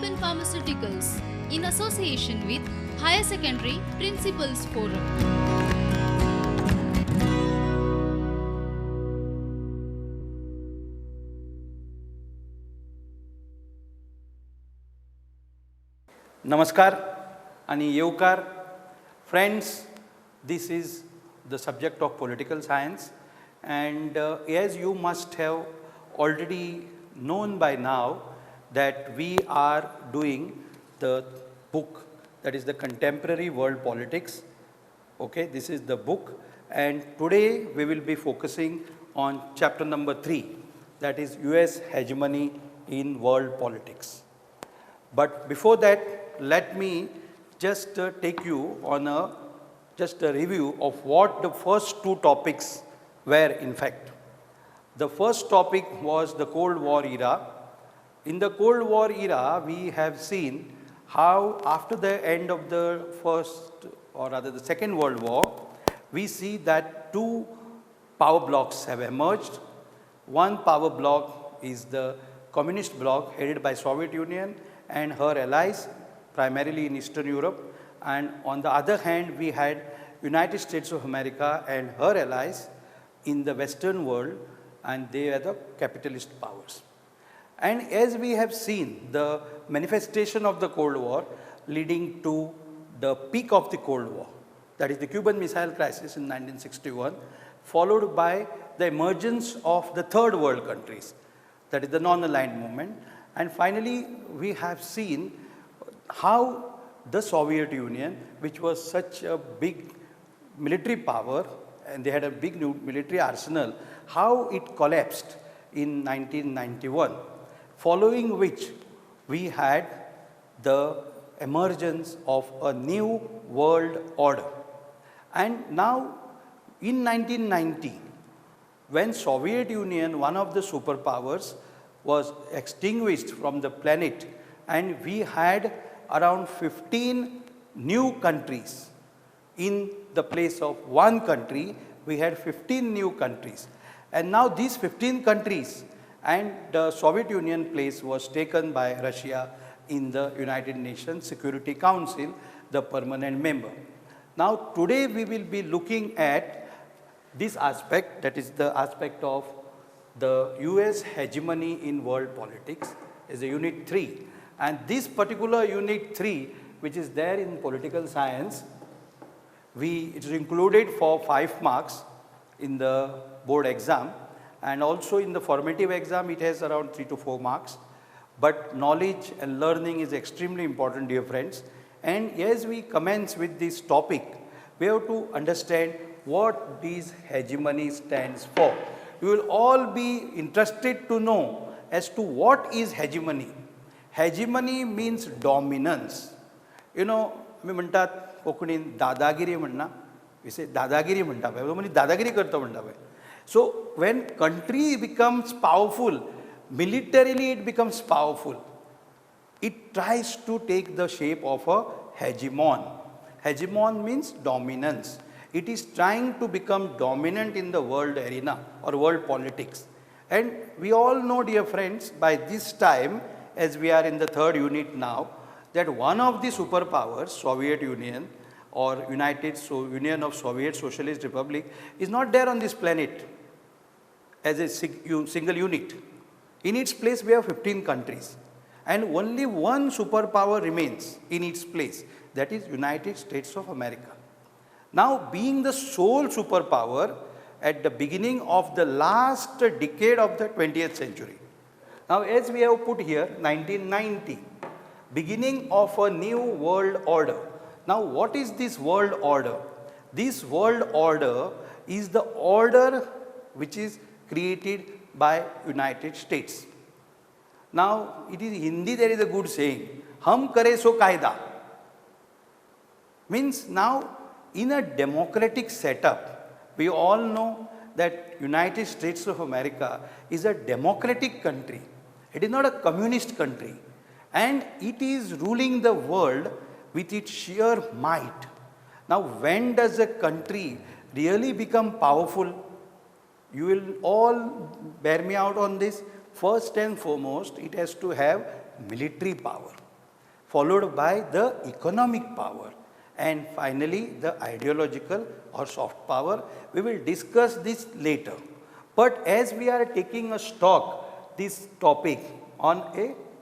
Happen Pharmaceuticals in association with Higher Secondary Principals Forum. Namaskar and Yevkar. Friends, this is the subject of political science, and as you must have already known by now that we are doing the book, that is the Contemporary World Politics. Okay, this is the book, and today we will be focusing on chapter number 3, that is US hegemony in world politics. But before that, let me just take you on just a review of what the first two topics were in fact. The first topic was the Cold War era. In the Cold War era, we have seen how after the end of the first, or rather the Second World War, we see that two power blocks have emerged. One power block is the communist bloc headed by Soviet Union and her allies, primarily in Eastern Europe, and on the other hand we had United States of America and her allies in the Western world, and they are the capitalist powers. And as we have seen the manifestation of the Cold War leading to the peak of the Cold War, that is the Cuban Missile Crisis in 1961, followed by the emergence of the third world countries, that is the non-aligned movement, and finally we have seen how the Soviet Union, which was such a big military power and they had a big new military arsenal, how it collapsed in 1991, following which we had the emergence of a new world order. And now in 1990, when Soviet Union, one of the superpowers, was extinguished from the planet, and we had around 15 new countries. In the place of one country, we had 15 new countries. And now these 15 countries and the Soviet Union place was taken by Russia in the United Nations Security Council, the permanent member. Now today we will be looking at this aspect, that is the aspect of the US hegemony in world politics, is a unit 3. And this particular unit 3, which is there in political science, it is included for 5 marks in the board exam, and also in the formative exam it has around 3 to 4 marks. But knowledge and learning is extremely important, dear friends. And as we commence with this topic, we have to understand what this hegemony stands for. You will all be interested to know as to what is hegemony. Hegemony means dominance. You know, मी म्हणतात कोकणीन दादागिरी म्हणना, vice दादागिरी म्हणटा पळय, म्हणजे दादागिरी करता म्हणटा पळय. So when country becomes powerful, militarily it becomes powerful. It tries to take the shape of a hegemon. Hegemon means dominance. It is trying to become dominant in the world arena or world politics. And we all know, dear friends, by this time, as we are in the third unit now, that one of the superpowers, Soviet Union or Union of Soviet Socialist Republic, is not there on this planet as a single unit. In its place, we have 15 countries. And only one superpower remains in its place, that is United States of America. Now, being the sole superpower at the beginning of the last decade of the 20th century. Now, as we have put here, 1990, beginning of a new world order. Now, what is this world order? This world order is the order which is created by United States. Now, it is Hindi, there is a good saying, hum kare so kaida. Means now, in a democratic setup, we all know that United States of America is a democratic country. It is not a communist country. And it is ruling the world with its sheer might. Now, when does a country really become powerful? You will all bear me out on this. First and foremost, it has to have military power. followed by the economic power, and finally the ideological or soft power. We will discuss this later. But as we are taking a stock this topic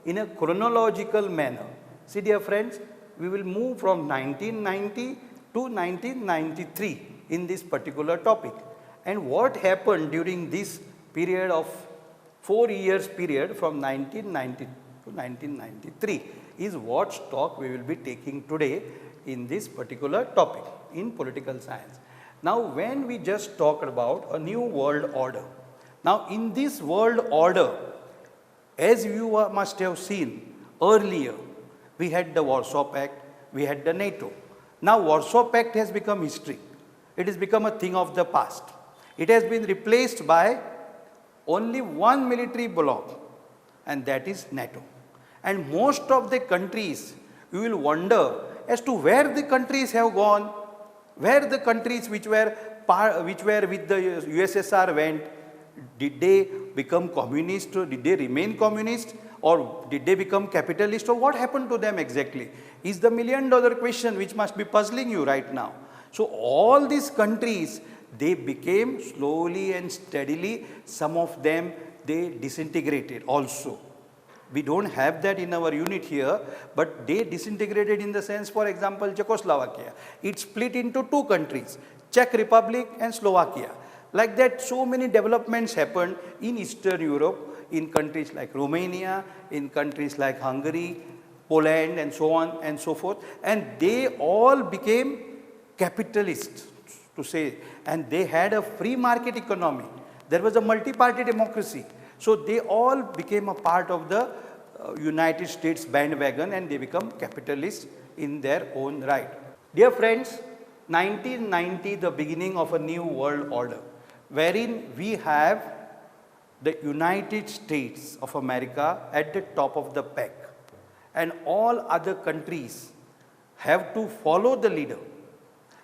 in a chronological manner, see dear friends, we will move from 1990 to 1993 in this particular topic. And what happened during this period of 4 years period from 1990 to 1993 is what stock we will be taking today in this particular topic in political science. Now when we just talked about a new world order, now in this world order, as you must have seen earlier, we had the Warsaw Pact, we had the NATO. Now Warsaw Pact has become history. It has become a thing of the past. It has been replaced by only one military bloc, and that is NATO. And most of the countries, you will wonder as to where the countries have gone, where the countries which were with the USSR went. Did they become communist, or did they remain communist, or did they become capitalist, or what happened to them exactly is the million-dollar question which must be puzzling you right now. So all these countries, they became slowly and steadily, some of them they disintegrated also. We don't have that in our unit here, but they disintegrated in the sense, for example, Czechoslovakia. It split into two countries, Czech Republic and Slovakia. Like that, so many developments happened in Eastern Europe, in countries like Romania, in countries like Hungary, Poland, and so on and so forth. And they all became capitalists, to say, and they had a free market economy. There was a multi-party democracy. So they all became a part of the United States bandwagon, and they become capitalists in their own right. Dear friends, 1990, the beginning of a new world order, wherein we have the United States of America at the top of the pack, and all other countries have to follow the leader.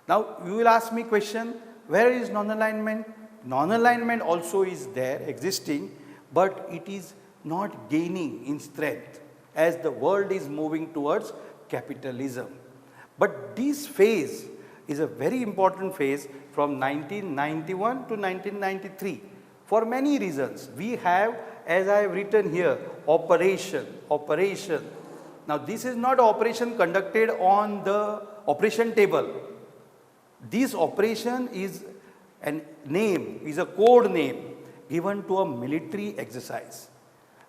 Now you will ask me question, where is non-alignment? Non-alignment also is there existing, but it is not gaining in strength as the world is moving towards capitalism. But this phase is a very important phase from 1991 to 1993 for many reasons. We have, as I have written here, operation. Now this is not operation conducted on the operation table. This operation is a name, is a code name given to a military exercise.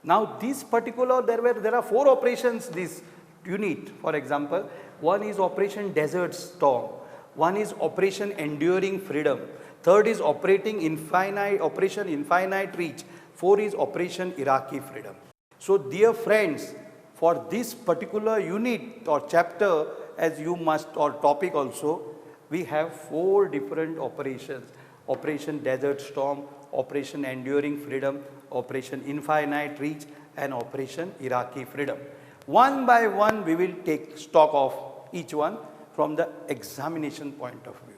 Now this particular, there are 4 operations this unit, for example. One is Operation Desert Storm. One is Operation Enduring Freedom. Third is Operation Infinite Reach. 4 is Operation Iraqi Freedom. So dear friends, for this particular unit or chapter, as you must, or topic also, we have 4 different operations. Operation Desert Storm, Operation Enduring Freedom, Operation Infinite Reach, and Operation Iraqi Freedom. One by one we will take stock of each one from the examination point of view.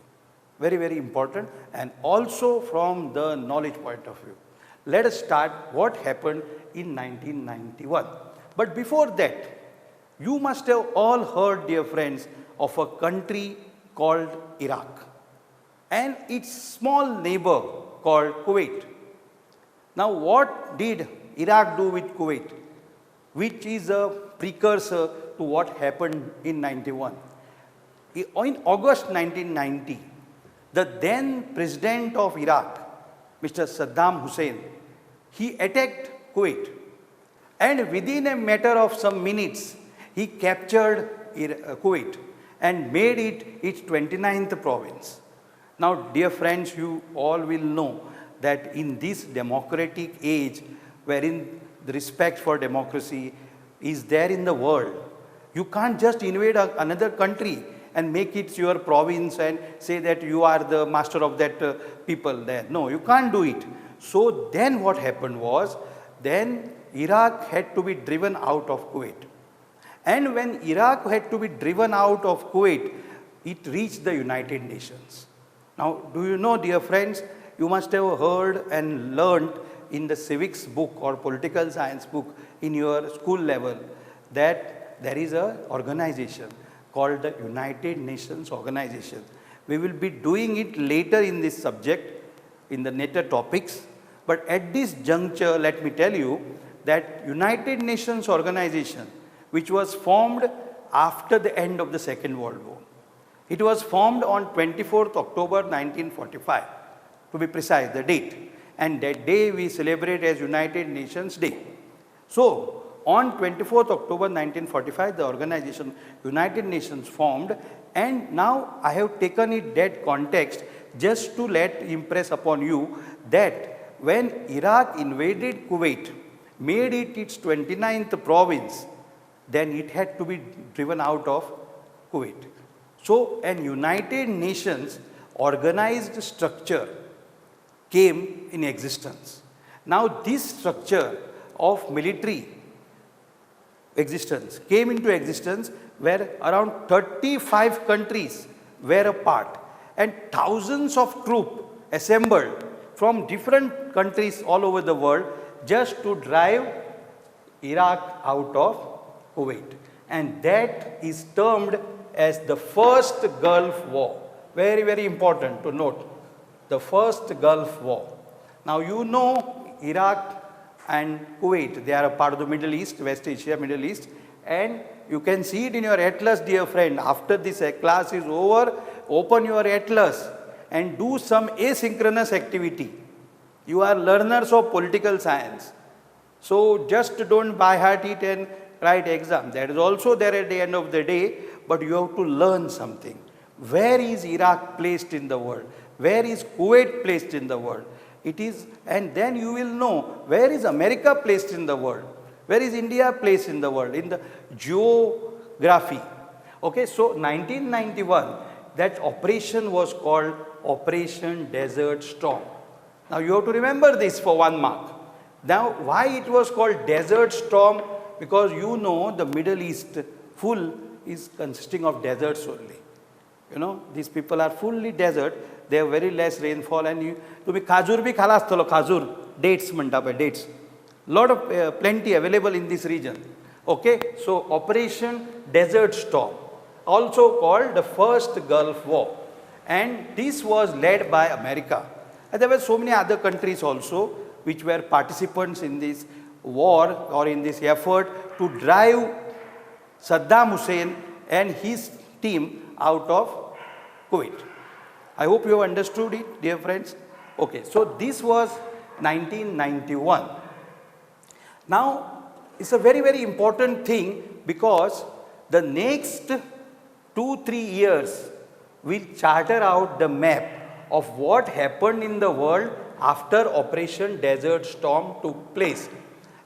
Very, very important, and also from the knowledge point of view. Let us start what happened in 1991. But before that, you must have all heard, dear friends, of a country called Iraq and its small neighbor called Kuwait. Now what did Iraq do with Kuwait, which is a precursor to what happened in 91? In August 1990, the then president of Iraq, Mr. Saddam Hussein, he attacked Kuwait, and within a matter of some minutes, he captured Kuwait and made it its 29th province. Now, dear friends, you all will know that in this democratic age, wherein the respect for democracy is there in the world, you can't just invade another country and make it your province and say that you are the master of that people there. No, you can't do it. So then what happened was, then Iraq had to be driven out of Kuwait. And when Iraq had to be driven out of Kuwait, it reached the United Nations. Now, do you know, dear friends, you must have heard and learned in the civics book or political science book in your school level that there is a organization called the United Nations Organization. We will be doing it later in this subject, in the later topics. But at this juncture, let me tell you that United Nations Organization, which was formed after the end of the Second World War. It was formed on 24th October 1945, to be precise, the date. And that day we celebrate as United Nations Day. So, on 24th October 1945, the organization United Nations formed, and now I have taken it that context just to impress upon you that when Iraq invaded Kuwait, made it its 29th province, then it had to be driven out of Kuwait. So, an United Nations organized structure came in existence. Now, this structure of military existence came into existence where around 35 countries were a part and thousands of troops assembled from different countries all over the world just to drive Iraq out of Kuwait. And that is termed as the first Gulf War. Very, very important to note. The first Gulf War. Now you know Iraq and Kuwait, they are a part of the Middle East, West Asia, Middle East, and you can see it in your atlas, dear friend. After this class is over, open your atlas and do some asynchronous activity. You are learners of political science. So just don't by heart it and write exam. That is also there at the end of the day, but you have to learn something. Where is Iraq placed in the world? Where is Kuwait placed in the world? It is, and then you will know where is America placed in the world, where is India placed in the world, in the geography. Okay, so 1991, that operation was called Operation Desert Storm. Now you have to remember this for 1 mark. Now why it was called Desert Storm? Because you know the Middle East full is consisting of deserts only. You know, these people are fully desert. They have very less rainfall, and you तुम्ही खाजूर भी खाला असतलो खाजूर dates म्हणटा पळय dates. Lot of plenty available in this region. Okay, so Operation Desert Storm, also called the first Gulf War, and this was led by America. And there were so many other countries also which were participants in this war or in this effort to drive Saddam Hussein and his team out of Kuwait. I hope you have understood it, dear friends. Okay, so this was 1991. Now, it's a very, very important thing because the next 2-3 years will charter out the map of what happened in the world after Operation Desert Storm took place.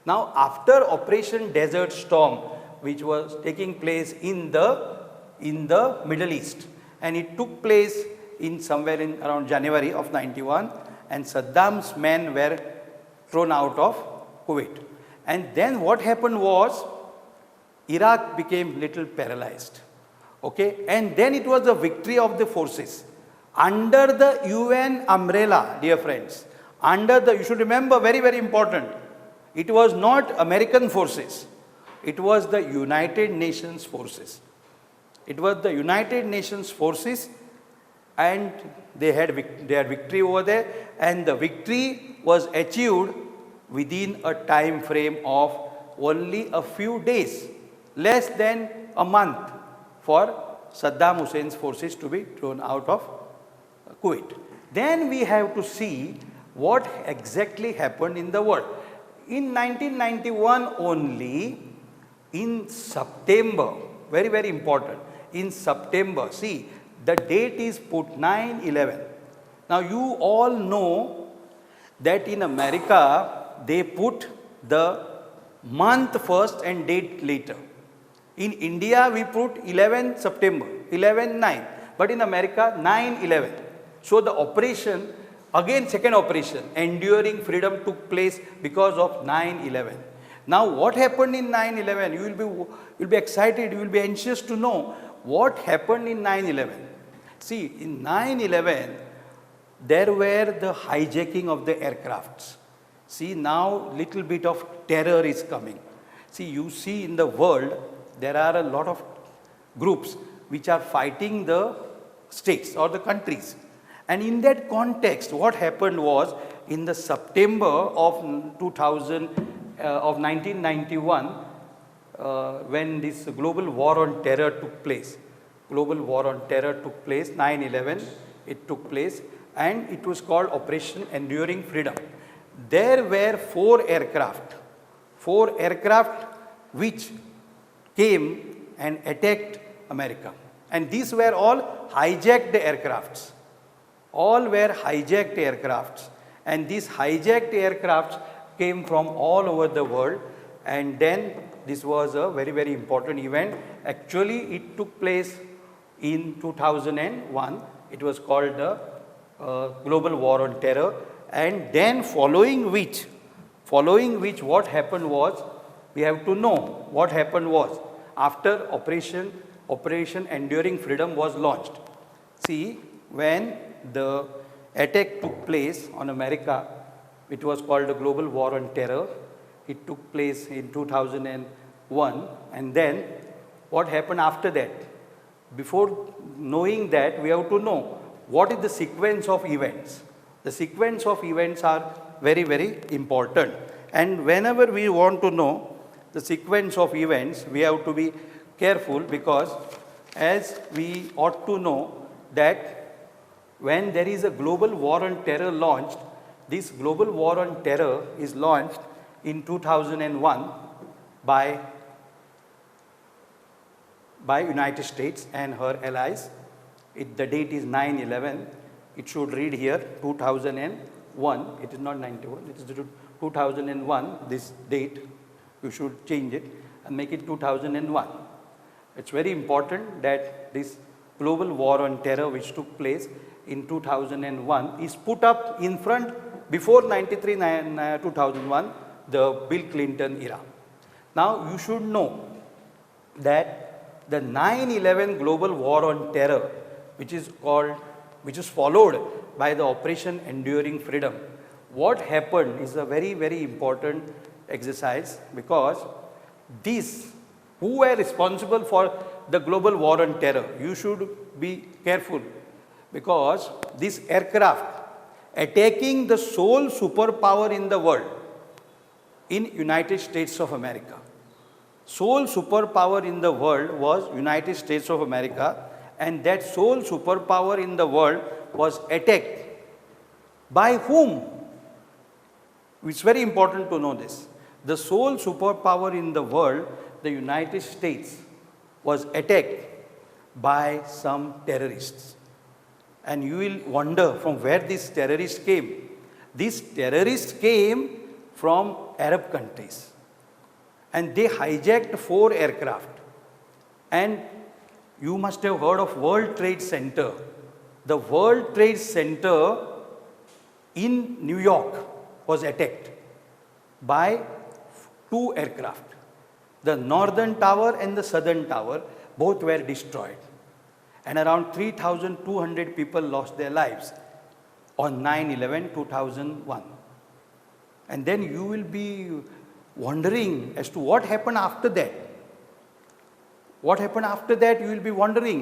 Now, after Operation Desert Storm, which was taking place in the Middle East, and it took place in somewhere in around January of 91, and Saddam's men were thrown out of Kuwait. And then what happened was Iraq became little paralyzed. Okay, and then it was the victory of the forces under the UN umbrella, dear friends. Under the, you should remember, very, very important, it was not American forces, it was the United Nations forces. It was the United Nations forces, and they had victory over there, and the victory was achieved within a time frame of only a few days, less than a month, for Saddam Hussein's forces to be thrown out of Kuwait. Then we have to see what exactly happened in the world. In 1991 only, in September, very, very important, in September, see, the date is put 9/11. Now you all know that in America, they put the month first and date later. In India, we put 11 September, 11/9, but in America, 9/11. So the operation, again second operation, Enduring Freedom, took place because of 9/11. Now what happened in 9/11? You will be excited, you will be anxious to know what happened in 9/11. See, in 9/11, there were the hijacking of the aircrafts. See, now little bit of terror is coming. See, you see in the world, there are a lot of groups which are fighting the states or the countries. And in that context, what happened was in the September of 1991, when this global war on terror took place. Global war on terror took place, 9/11, it took place, and it was called Operation Enduring Freedom. There were four aircraft which came and attacked America. And these were all hijacked aircrafts. All were hijacked aircrafts. And these hijacked aircrafts came from all over the world. And then this was a very, very important event. Actually, it took place in 2001. It was called the Global War on Terror. And then following which what happened was, we have to know what happened was, after Operation Enduring Freedom was launched. See, when the attack took place on America, it was called the Global War on Terror. It took place in 2001. And then what happened after that? Before knowing that, we have to know what is the sequence of events. The sequence of events are very, very important. And whenever we want to know the sequence of events, we have to be careful, because as we ought to know that when there is a global war on terror launched, this global war on terror is launched in 2001 by United States and her allies. The date is 9/11. It should read here 2001. It is not 91. It is 2001. This date, you should change it and make it 2001. It's very important that this global war on terror, which took place in 2001, is put up in front before 2001, the Bill Clinton era. Now, you should know that the 9/11 global war on terror, which is followed by the Operation Enduring Freedom, what happened is a very, very important exercise, because these who were responsible for the global war on terror, you should be careful, because this aircraft attacking the sole superpower in the world, in United States of America. Sole superpower in the world was United States of America, and that sole superpower in the world was attacked by whom? It's very important to know this. The sole superpower in the world, the United States, was attacked by some terrorists. And you will wonder from where these terrorists came. These terrorists came from Arab countries, and they hijacked 4 aircraft. And you must have heard of World Trade Center. The World Trade Center in New York was attacked by 2 aircraft. The northern tower and the southern tower, both were destroyed. And around 3,200 people lost their lives on 9/11/2001. And then you will be wondering as to what happened after that. What happened after that, you will be wondering.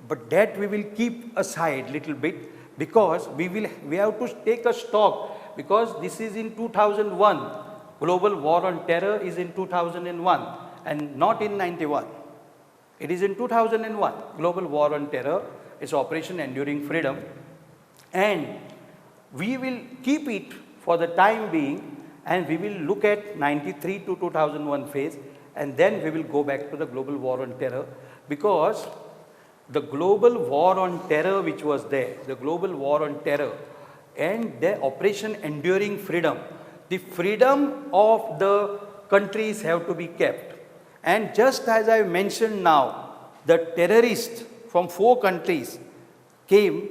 But that we will keep aside little bit, because we have to take a stock, because this is in 2001. Global war on terror is in 2001 and not in 91. It is in 2001. Global war on terror is Operation Enduring Freedom, and we will keep it for the time being, and we will look at 93 to 2001 phase, and then we will go back to the global war on terror, because the global war on terror which was there, the global war on terror and the Operation Enduring Freedom, the freedom of the countries have to be kept. And just as I mentioned now, the terrorists from 4 countries came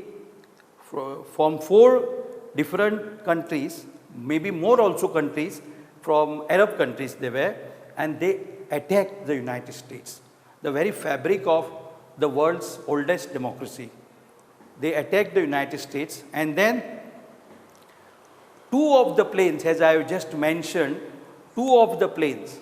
from 4 different countries, maybe more also countries, from Arab countries they were, and they attacked the United States, the very fabric of the world's oldest democracy. They attacked the United States, and then 2 of the planes, as I have just mentioned, 2 of the planes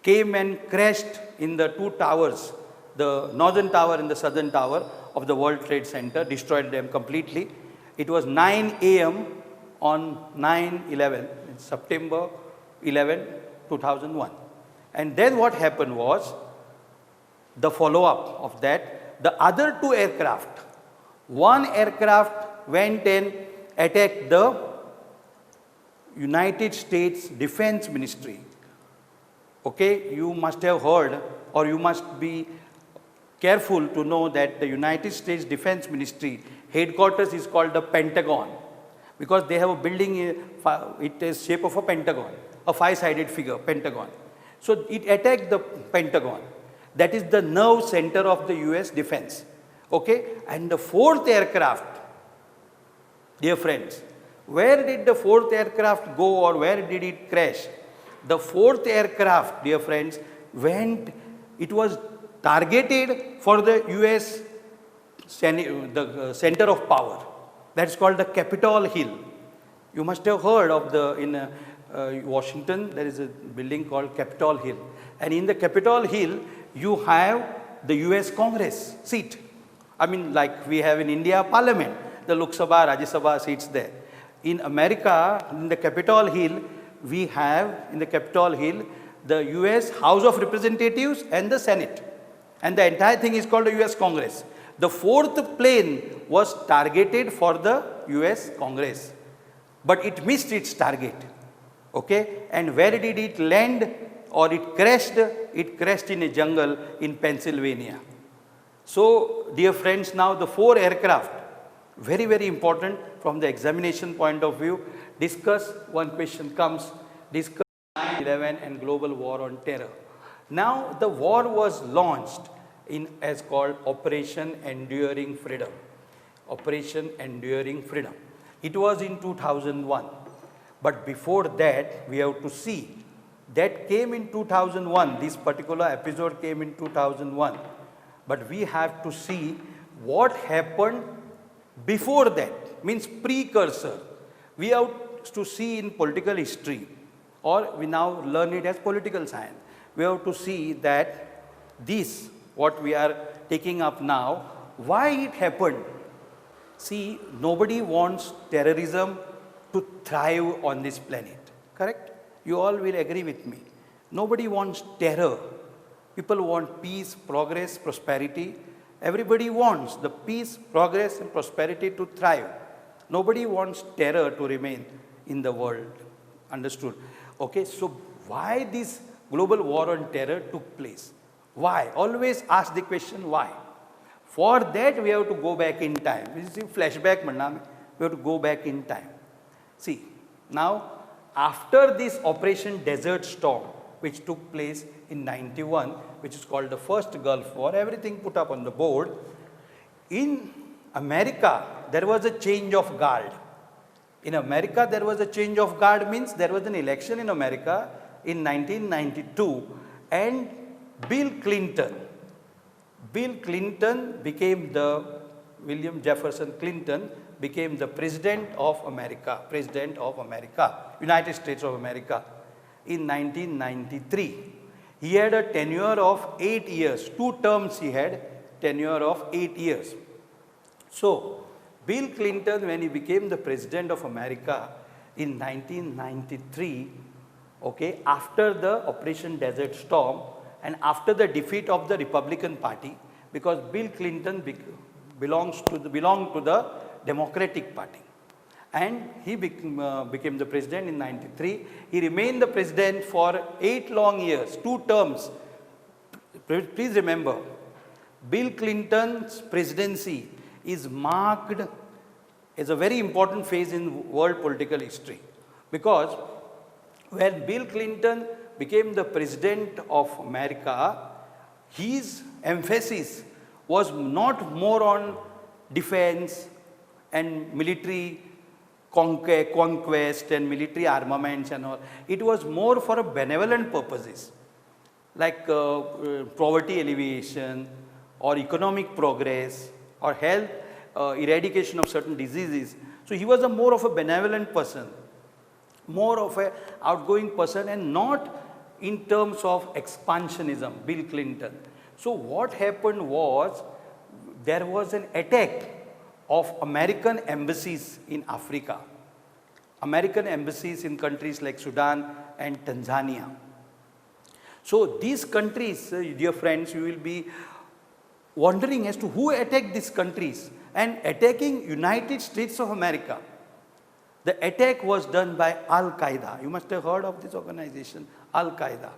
came and crashed in the two towers, the northern tower and the southern tower of the World Trade Center, destroyed them completely. It was 9 a.m. on 9/11, September 11, 2001. And then what happened was, the follow-up of that, the other two aircraft, one aircraft went and attacked the United States Defense Ministry. Okay, you must have heard, or you must be careful to know that the United States Defense Ministry headquarters is called the Pentagon, because they have a building, it is shape of a pentagon, a five-sided figure, pentagon. So it attacked the Pentagon. That is the nerve center of the US defense. Okay, and the fourth aircraft, dear friends, where did the fourth aircraft go, or where did it crash? The fourth aircraft, dear friends, it was targeted for the US center of power. That's called the Capitol Hill. You must have heard of in Washington, there is a building called Capitol Hill. And in the Capitol Hill, you have the US Congress seat. I mean, like we have in India, Parliament, the Lok Sabha, Rajya Sabha seats there. In America, in the Capitol Hill, we have the US House of Representatives and the Senate. And the entire thing is called the US Congress. The fourth plane was targeted for the US Congress, but it missed its target. Okay? And where did it land, or it crashed? It crashed in a jungle in Pennsylvania. So, dear friends, now the four aircraft, very, very important from the examination point of view. Discuss, one question comes, discuss 9/11 and global war on terror. Now, the war was launched as called Operation Enduring Freedom. Operation Enduring Freedom. It was in 2001. But before that, we have to see, that came in 2001, this particular episode came in 2001. But we have to see what happened before that, means precursor. We have to see in political history, or we now learn it as political science. We have to see that this, what we are taking up now, why it happened. See, nobody wants terrorism to thrive on this planet, correct? You all will agree with me. Nobody wants terror. People want peace, progress, prosperity. Everybody wants the peace, progress and prosperity to thrive. Nobody wants terror to remain in the world. Understood? Okay, so why this global war on terror took place? Why? Always ask the question why. For that we have to go back in time. This is flashback, we have to go back in time. See, now after this Operation Desert Storm, which took place in 91, which is called the first Gulf War, everything put up on the board. In America, there was a change of guard. In America, there was a change of guard, means there was an election in America in 1992, and Bill Clinton became William Jefferson Clinton became the President of America, United States of America in 1993. He had a tenure of 8 years, 2 terms he had, tenure of 8 years. So, Bill Clinton, when he became the President of America in 1993, okay, after the Operation Desert Storm and after the defeat of the Republican Party, because Bill Clinton belonged to the Democratic Party, and he became the president in 93. He remained the president for 8 long years, 2 terms. Please remember, Bill Clinton's presidency is marked as a very important phase in world political history, because when Bill Clinton became the president of America, his emphasis was not more on defense and military conquest and military armaments and all. It was more for a benevolent purposes, like poverty alleviation or economic progress or health, eradication of certain diseases. So he was more of a benevolent person, more of a outgoing person, and not in terms of expansionism, Bill Clinton. So what happened was, there was an attack of American embassies in Africa, American embassies in countries like Sudan and Tanzania. So these countries, dear friends, you will be wondering as to who attacked these countries, and attacking United States of America. The attack was done by Al-Qaeda. You must have heard of this organization, Al-Qaeda.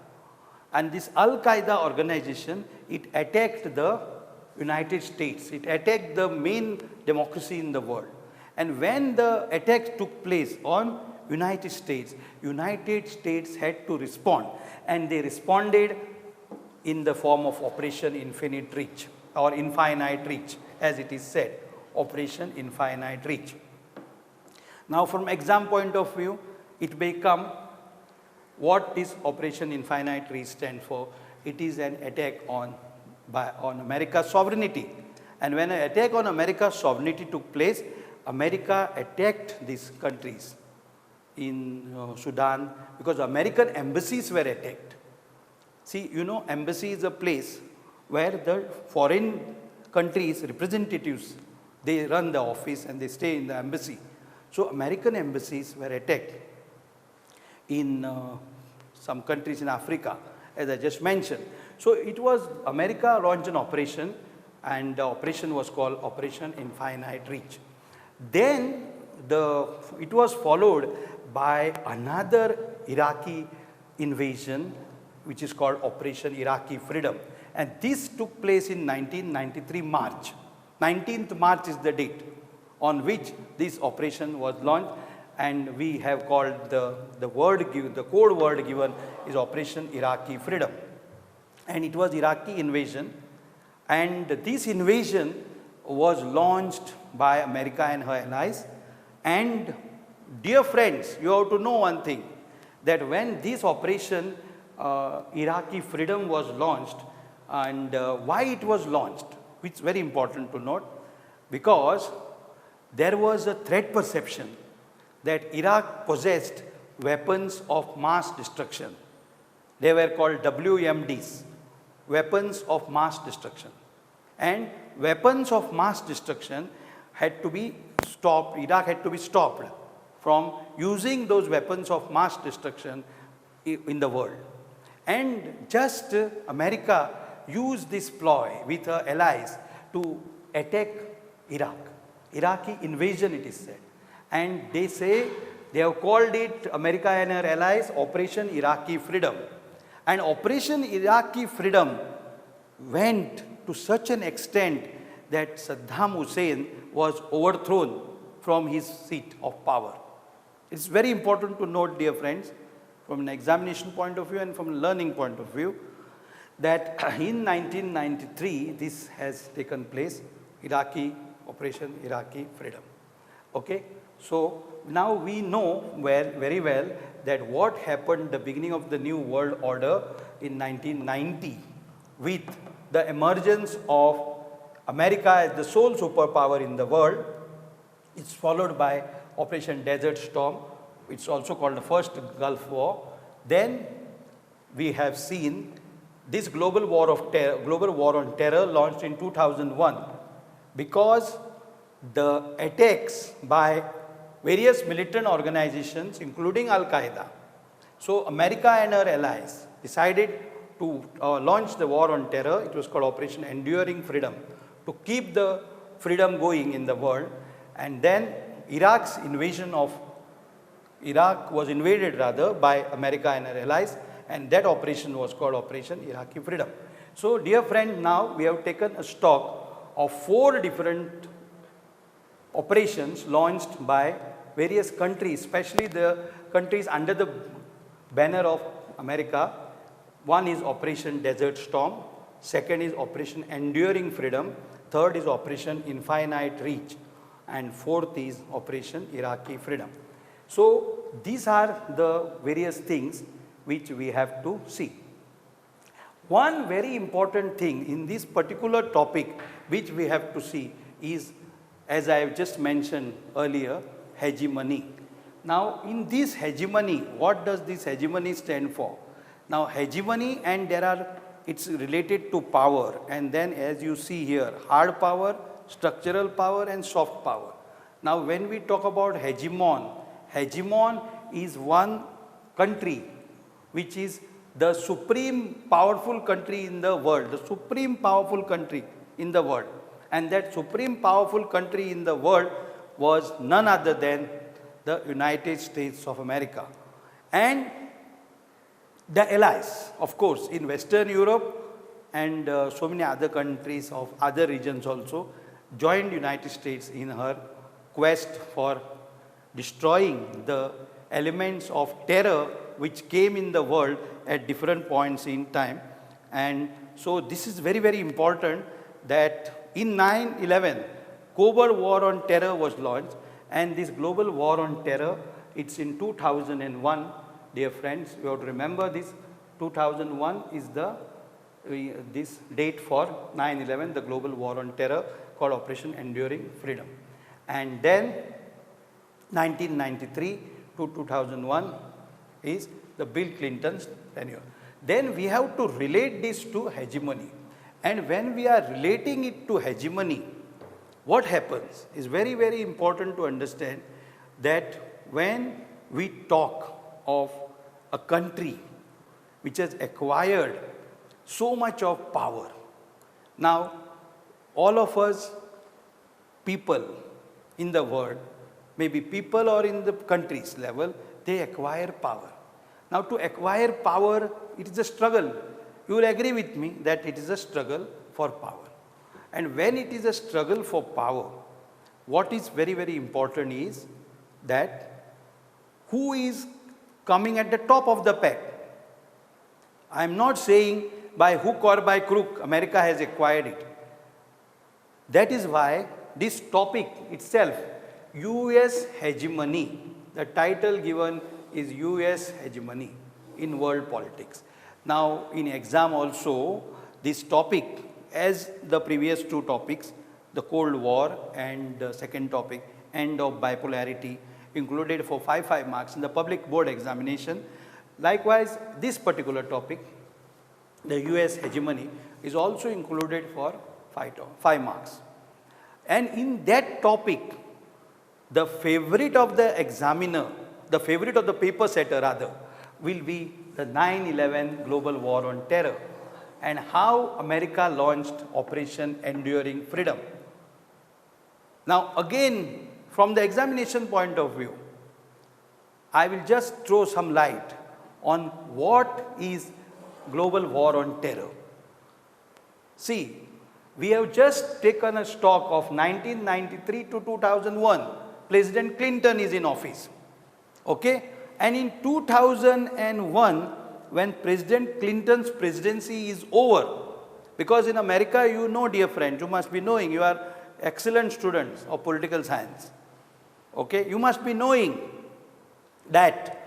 And this Al-Qaeda organization, it attacked the United States. It attacked the main democracy in the world. And when the attack took place on United States had to respond. And they responded in the form of Operation Infinite Reach, or Infinite Reach, as it is said, Operation Infinite Reach. Now from exam point of view, it may come, what is Operation Infinite Reach stand for? It is an attack on America's sovereignty. And when an attack on America's sovereignty took place, America attacked these countries in Sudan, because American embassies were attacked. See, you know, embassy is a place where the foreign countries' representatives, they run the office and they stay in the embassy. So American embassies were attacked in some countries in Africa, as I just mentioned. So it was, America launched an operation, and the operation was called Operation Infinite Reach. Then it was followed by another Iraqi invasion, which is called Operation Iraqi Freedom. And this took place in 1993 March. 19th March is the date on which this operation was launched, and we have called the code word given is Operation Iraqi Freedom. And it was Iraqi invasion, and this invasion was launched by America and her allies. And dear friends, you have to know one thing, that when this operation Iraqi Freedom was launched, and why it was launched, which is very important to note, because there was a threat perception that Iraq possessed weapons of mass destruction. They were called WMDs, weapons of mass destruction. And weapons of mass destruction had to be stopped, Iraq had to be stopped from using those weapons of mass destruction in the world. And just America used this ploy with her allies to attack Iraq. Iraqi invasion, it is said. And they say, they have called it, America and her allies, Operation Iraqi Freedom. And Operation Iraqi Freedom went to such an extent that Saddam Hussein was overthrown from his seat of power. It's very important to note, dear friends, from an examination point of view and from a learning point of view, that in 1993, this has taken place, Operation Iraqi Freedom. Okay? So now we know very well that what happened the beginning of the new world order in 1990 with the emergence of America as the sole superpower in the world. It's followed by Operation Desert Storm. It's also called the first Gulf War. Then we have seen this global war on terror launched in 2001, because the attacks by various militant organizations, including Al-Qaeda. So America and her allies decided to launch the war on terror. It was called Operation Enduring Freedom, to keep the freedom going in the world. And then Iraq was invaded by America and her allies, and that operation was called Operation Iraqi Freedom. So dear friend, now we have taken a stock of 4 different operations launched by various countries, especially the countries under the banner of America. One is Operation Desert Storm, second is Operation Enduring Freedom, third is Operation Infinite Reach, and fourth is Operation Iraqi Freedom. So these are the various things which we have to see. One very important thing in this particular topic which we have to see is, as I have just mentioned earlier, hegemony. Now in this hegemony, what does this hegemony stand for? Now hegemony, and it's related to power, and then as you see here, hard power, structural power and soft power. Now when we talk about hegemon is one country which is the supreme powerful country in the world, the supreme powerful country in the world. And that supreme powerful country in the world was none other than the United States of America. And the allies, of course, in Western Europe and so many other countries of other regions also joined United States in her quest for destroying the elements of terror which came in the world at different points in time. And so this is very, very important that in 9/11, global war on terror was launched, and this global war on terror, it's in 2001, dear friends, you have to remember this, 2001 is this date for 9/11, the global war on terror called Operation Enduring Freedom. And then 1993 to 2001 is the Bill Clinton's tenure. Then we have to relate this to hegemony. And when we are relating it to hegemony, what happens is very, very important to understand that when we talk of a country which has acquired so much of power, now all of us people in the world, maybe people or in the country's level, they acquire power. Now to acquire power, it is a struggle. You will agree with me that it is a struggle for power. And when it is a struggle for power, what is very, very important is that who is coming at the top of the pack. I am not saying by hook or by crook America has acquired it. That is why this topic itself, US hegemony, the title given is US hegemony in world politics. Now in exam also, this topic, as the previous two topics, the Cold War and the second topic, end of bipolarity, included for 5 marks in the public board examination. Likewise, this particular topic, the US hegemony, is also included for 5 marks. And in that topic, the favorite of the examiner, the favorite of the paper setter rather, will be the 9/11 global war on terror and how America launched Operation Enduring Freedom. Now again, from the examination point of view, I will just throw some light on what is global war on terror. See, we have just taken a stock of 1993 to 2001. President Clinton is in office. Okay? And in 2001, when President Clinton's presidency is over, because in America, you know, dear friends, you must be knowing, you are excellent students of political science. Okay? You must be knowing that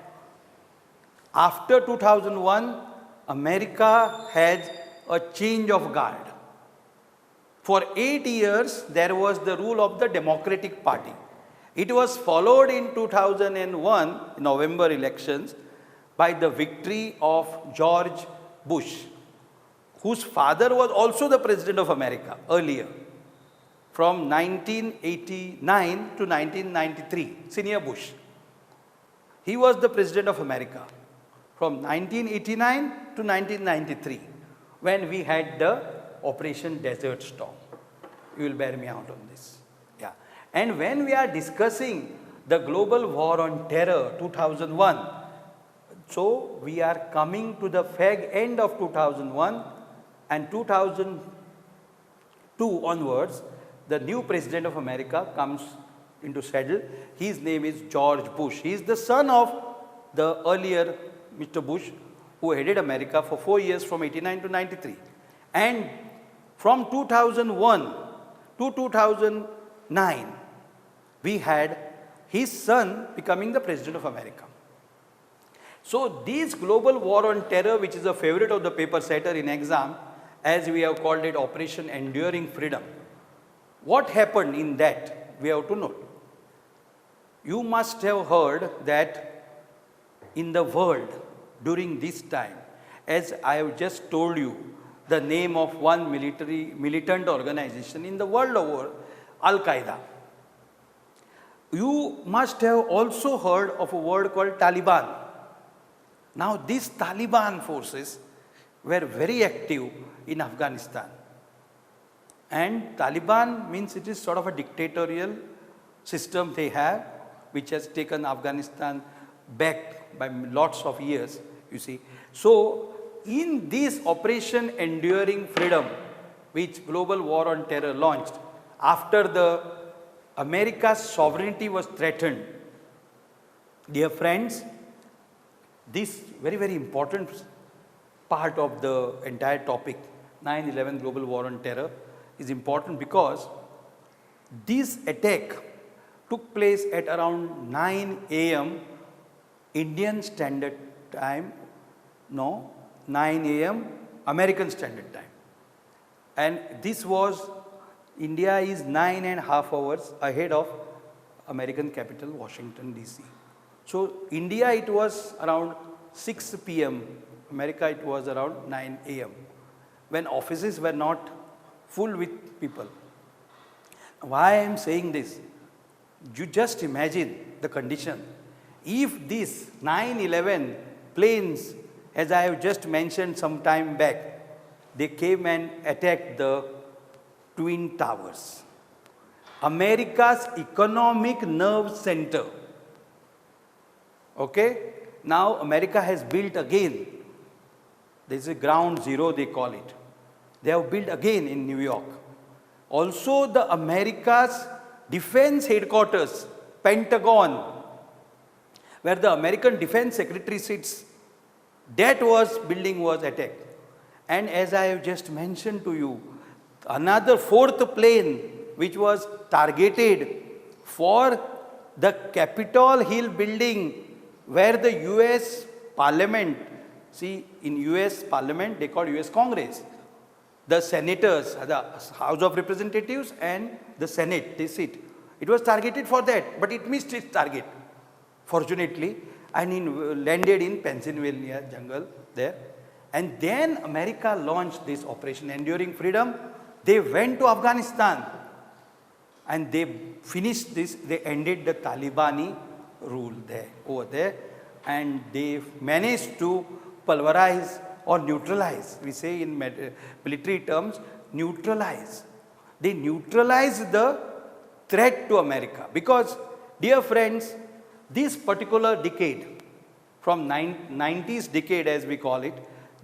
after 2001, America had a change of guard. For 8 years, there was the rule of the Democratic Party. It was followed in 2001, November elections, by the victory of George Bush, whose father was also the President of America earlier, from 1989 to 1993, Senior Bush. He was the President of America from 1989 to 1993, when we had the Operation Desert Storm. You will bear me out on this. Yeah. And when we are discussing the global war on terror 2001, so we are coming to the fag end of 2001, and 2002 onwards, the new President of America comes into saddle. His name is George Bush. He is the son of the earlier Mr. Bush, who headed America for 4 years from 89 to 93. And from 2001 to 2009, we had his son becoming the President of America. So this global war on terror, which is a favorite of the paper setter in exam, as we have called it Operation Enduring Freedom. What happened in that? We have to note. You must have heard that in the world during this time, as I have just told you, the name of one militant organization in the world over, Al Qaeda. You must have also heard of a word called Taliban. Now, these Taliban forces were very active in Afghanistan. And Taliban means it is sort of a dictatorial system they have, which has taken Afghanistan back by lots of years, you see. So, in this Operation Enduring Freedom, which Global War on Terror launched, after the America's sovereignty was threatened, dear friends, this very, very important part of the entire topic, 9/11 Global War on Terror, is important because this attack took place at around 9 a.m. Indian Standard Time, no, 9 a.m. American Standard Time. And this was, India is 9.5 hours ahead of American capital, Washington, D.C. So, India it was around 6 p.m., America it was around 9 a.m. when offices were not full with people. Why I am saying this? You just imagine the condition. If these 9/11 planes, as I have just mentioned some time back, they came and attacked the Twin Towers, America's economic nerve center. Okay? Now America has built again. There is a ground zero, they call it. They have built again in New York. Also, the America's defense headquarters, Pentagon, where the American Defense Secretary sits, that building was attacked. And as I have just mentioned to you, another fourth plane which was targeted for the Capitol Hill building where the US Parliament, see in US Parliament they call US Congress, the senators, the House of Representatives and the Senate, they sit. It was targeted for that, but it missed its target, fortunately, and landed in Pennsylvania jungle there. And then America launched this Operation Enduring Freedom. They went to Afghanistan and they finished this, they ended the Talibani rule there, over there, and they managed to pulverize or neutralize, we say in military terms, neutralize. They neutralized the threat to America because, dear friends, this particular decade, from 90s decade as we call it,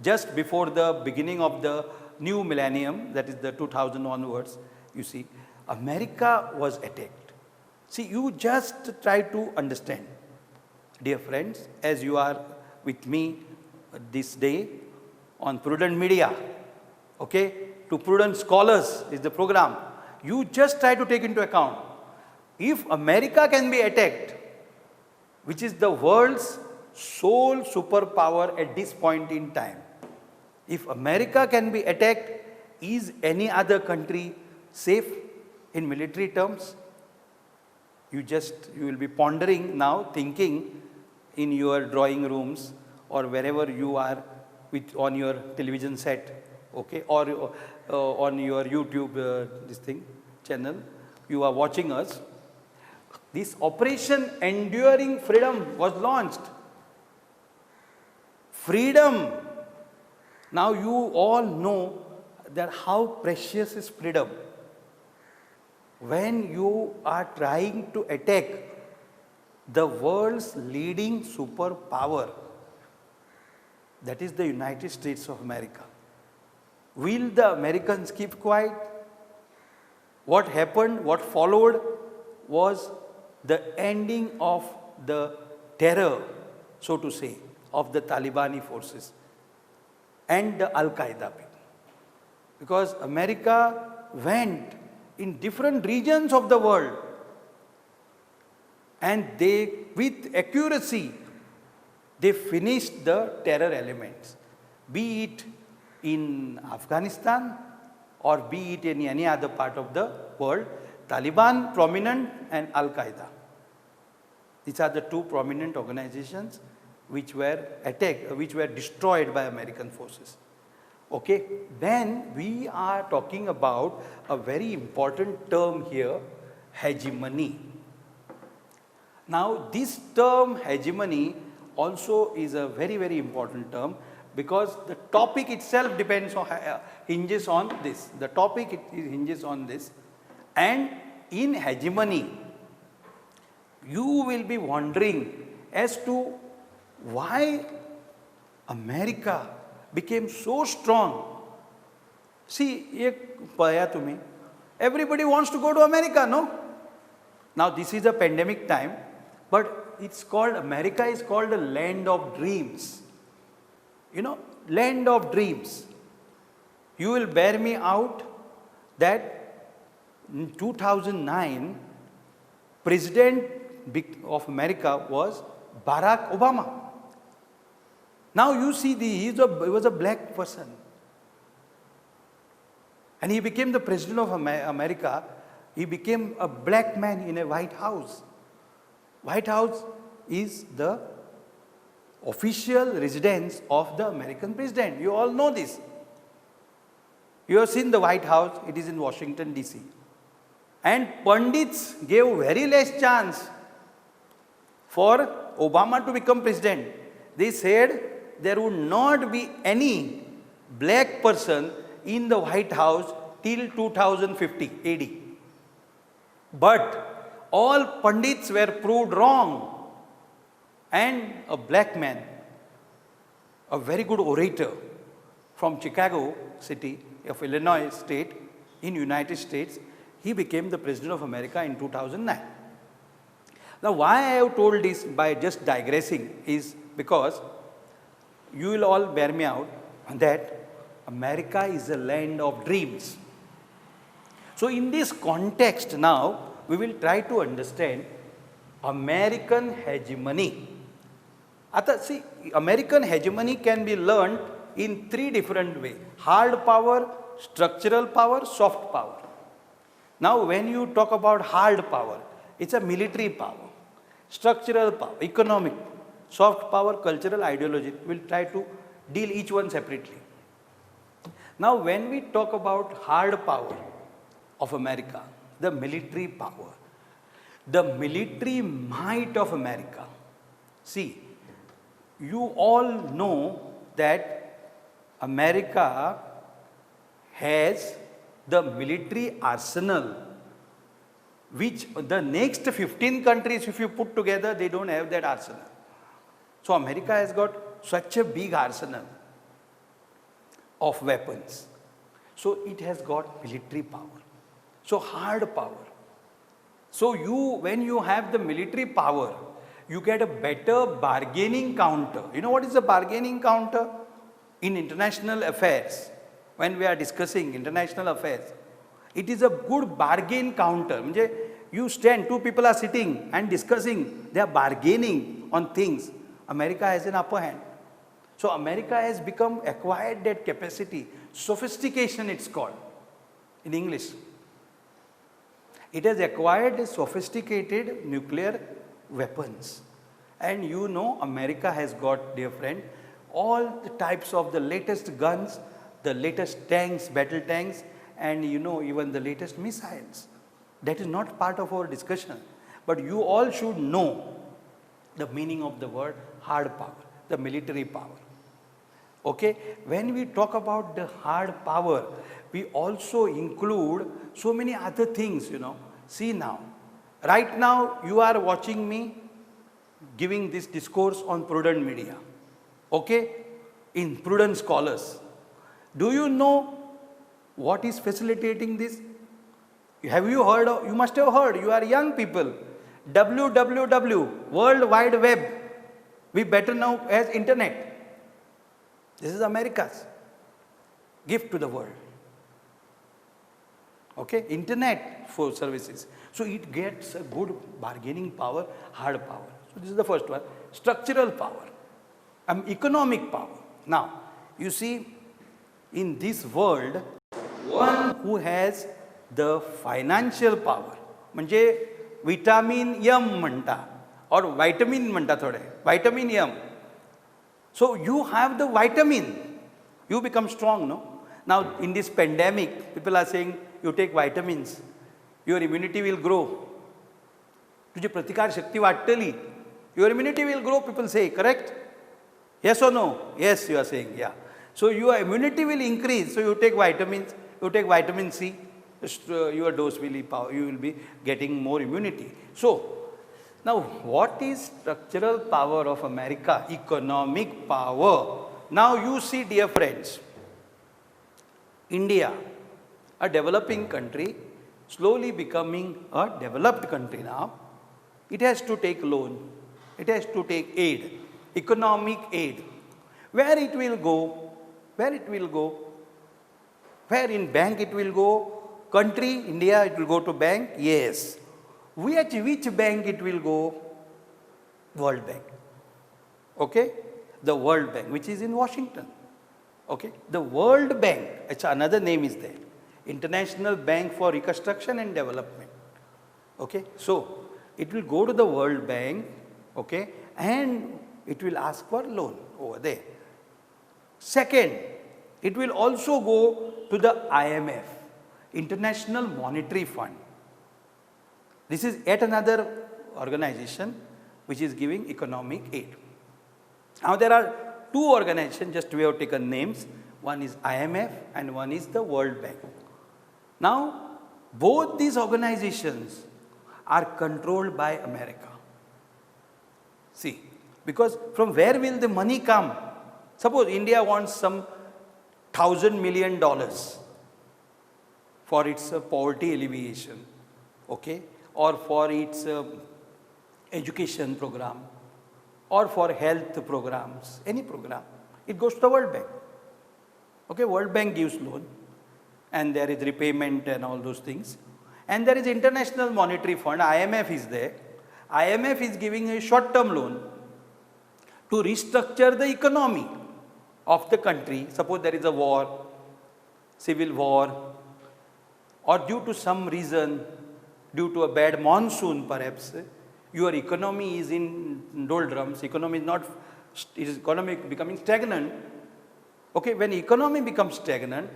just before the beginning of the new millennium, that is the 2000 onwards, you see, America was attacked. See, you just try to understand, dear friends, as you are with me this day on Prudent Media, okay, to Prudent Scholars is the program. You just try to take into account, if America can be attacked, which is the world's sole superpower at this point in time, if America can be attacked, is any other country safe in military terms? You will be pondering now, thinking in your drawing rooms or wherever you are on your television set, okay, or on your YouTube channel, you are watching us. This Operation Enduring Freedom was launched. Freedom. Now you all know that how precious is freedom. When you are trying to attack the world's leading superpower, that is the United States of America, will the Americans keep quiet? What happened, what followed was the ending of the terror, so to say, of the Talibani forces and the Al Qaeda. Because America went in different regions of the world and they, with accuracy, they finished the terror elements, be it in Afghanistan or be it in any other part of the world. Taliban prominent and Al Qaeda. These are the two prominent organizations which were attacked, which were destroyed by American forces. Okay, then we are talking about a very important term here, hegemony. Now, this term hegemony also is a very, very important term because the topic itself depends on, hinges on this. The topic hinges on this, and in hegemony, you will be wondering as to why America became so strong. See, everybody wants to go to America, no? Now, this is a pandemic time, but it's called, America is called the land of dreams. You know, land of dreams. You will bear me out that in 2009, President of America was Barack Obama. Now you see, he was a black person. And he became the President of America. He became a black man in a White House. White House is the official residence of the American president. You all know this. You have seen the White House, it is in Washington DC. And Pundits gave very less chance for Obama to become president. They said there would not be any black person in the White House till 2050 AD. But all Pundits were proved wrong. And a black man, a very good orator from Chicago city of Illinois state in United States, he became the President of America in 2009. Now, why I have told this by just digressing is because you will all bear me out that America is a land of dreams. So, in this context now, we will try to understand American hegemony. See, American hegemony can be learned in three different ways: hard power, structural power, soft power. Now, when you talk about hard power, it's a military power, structural power, economic, soft power, cultural, ideology. We'll try to deal each one separately. Now, when we talk about hard power of America, the military power, the military might of America. See, you all know that America has the military arsenal, which the next 15 countries, if you put together, they don't have that arsenal. So America has got such a big arsenal of weapons. So it has got military power. So hard power. So when you have the military power, you get a better bargaining counter. You know what is a bargaining counter? In international affairs, when we are discussing international affairs, it is a good bargain counter. You stand, two people are sitting and discussing, they are bargaining on things. America has an upper hand. So America has acquired that capacity, sophistication it's called in English. It has acquired sophisticated nuclear weapons. And you know, America has got, dear friend, all the types of the latest guns, the latest tanks, battle tanks, and you know, even the latest missiles. That is not part of our discussion. But you all should know the meaning of the word hard power, the military power. Okay, when we talk about the hard power, we also include so many other things, you know. See now, right now you are watching me giving this discourse on prudent media, okay, in Prudent Scholars. Do you know what is facilitating this? Have you heard of, you must have heard, you are young people, www, World Wide Web, we better know as internet. This is America's gift to the world. Okay, internet for services. So it gets a good bargaining power, hard power. So this is the first one. Structural power, economic power. Now, you see, in this world, one who has the financial power, म्हणजे vitamin M म्हणता, or vitamin म्हणता थोडे, vitamin M. So you have the vitamin, you become strong, no? Now in this pandemic, people are saying you take vitamins, your immunity will grow. तुझी प्रतिकार शक्ती वाढतली, your immunity will grow, people say, correct? Yes or no? Yes, you are saying, yeah. So your immunity will increase, so you take vitamins, you take vitamin C, your dose will be you will be getting more immunity. So now what is structural power of America? Economic power. Now you see, dear friends, India, a developing country, slowly becoming a developed country now. It has to take loan, it has to take aid, economic aid. Where it will go? Where it will go? Where in bank it will go? Country, India, it will go to bank? Yes. Which bank it will go? World Bank. Okay? The World Bank, which is in Washington. Okay? The World Bank, it's another name is there. International Bank for Reconstruction and Development. Okay? So, it will go to the World Bank, okay, and it will ask for loan over there. Second, it will also go to the IMF, International Monetary Fund. This is yet another organization which is giving economic aid. Now there are two organizations, just we have taken names. One is IMF and one is the World Bank. Now both these organizations are controlled by America. See, because from where will the money come? Suppose India wants some $1,000 million for its poverty alleviation, okay, or for its education program, or for health programs, any program. It goes to the World Bank. Okay, World Bank gives loan, and there is repayment and all those things. And there is International Monetary Fund, IMF is there. IMF is giving a short-term loan to restructure the economy of the country. Suppose there is a war, civil war, or due to some reason, due to a bad monsoon perhaps, your economy is in doldrums, economy is becoming stagnant. Okay, when economy becomes stagnant,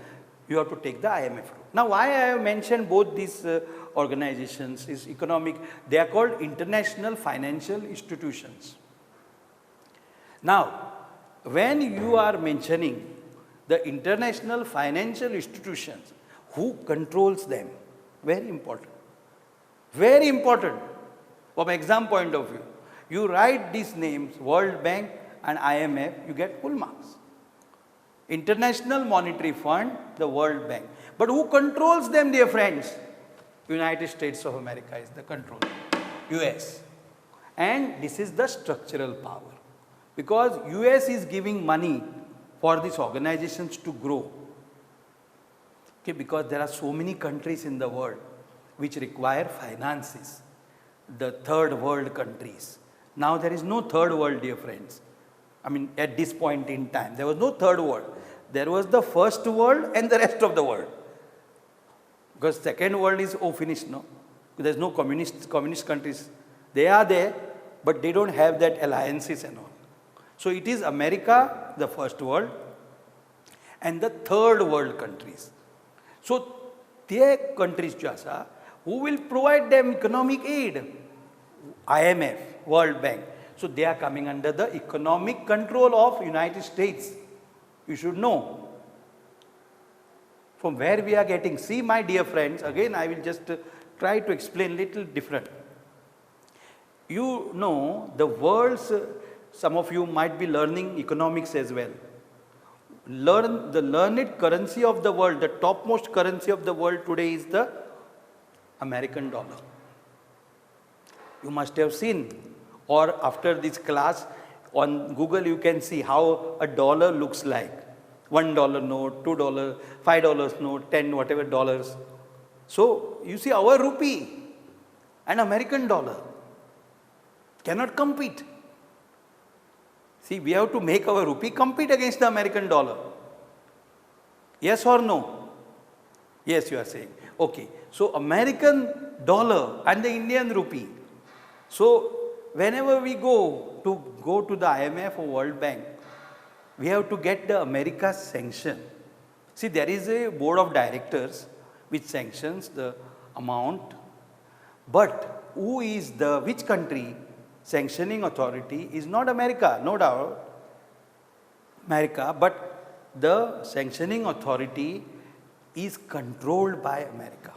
you have to take the IMF route. Now why I have mentioned both these organizations is economic, they are called international financial institutions. Now, when you are mentioning the international financial institutions, who controls them? Very important. Very important. From exam point of view, you write these names, World Bank and IMF, you get full marks. International Monetary Fund, the World Bank. But who controls them, dear friends? United States of America is the control, US. And this is the structural power. Because US is giving money for these organizations to grow. Okay, because there are so many countries in the world which require finances. The third world countries. Now there is no third world, dear friends. I mean, at this point in time, there was no third world. There was the first world and the rest of the world. Because second world is finished, no? There's no communist countries. They are there, but they don't have that alliances and all. So it is America, the first world, and the third world countries. So their countries, who will provide them economic aid? IMF, World Bank. So they are coming under the economic control of United States. You should know. From where we are getting. See, my dear friends, again I will just try to explain little different. You know the world's, some of you might be learning economics as well. Learn the learned currency of the world, the topmost currency of the world today is the American dollar. You must have seen, or after this class on Google you can see how a dollar looks like. $1 note, $2, $5 note, 10 whatever dollars. So you see our rupee and American dollar cannot compete. See, we have to make our rupee compete against the American dollar. Yes or no? Yes, you are saying. Okay. So American dollar and the Indian rupee. So whenever we go to the IMF or World Bank, we have to get the America's sanction. See, there is a board of directors which sanctions the amount, but which country sanctioning authority is not America, no doubt, America, but the sanctioning authority is controlled by America.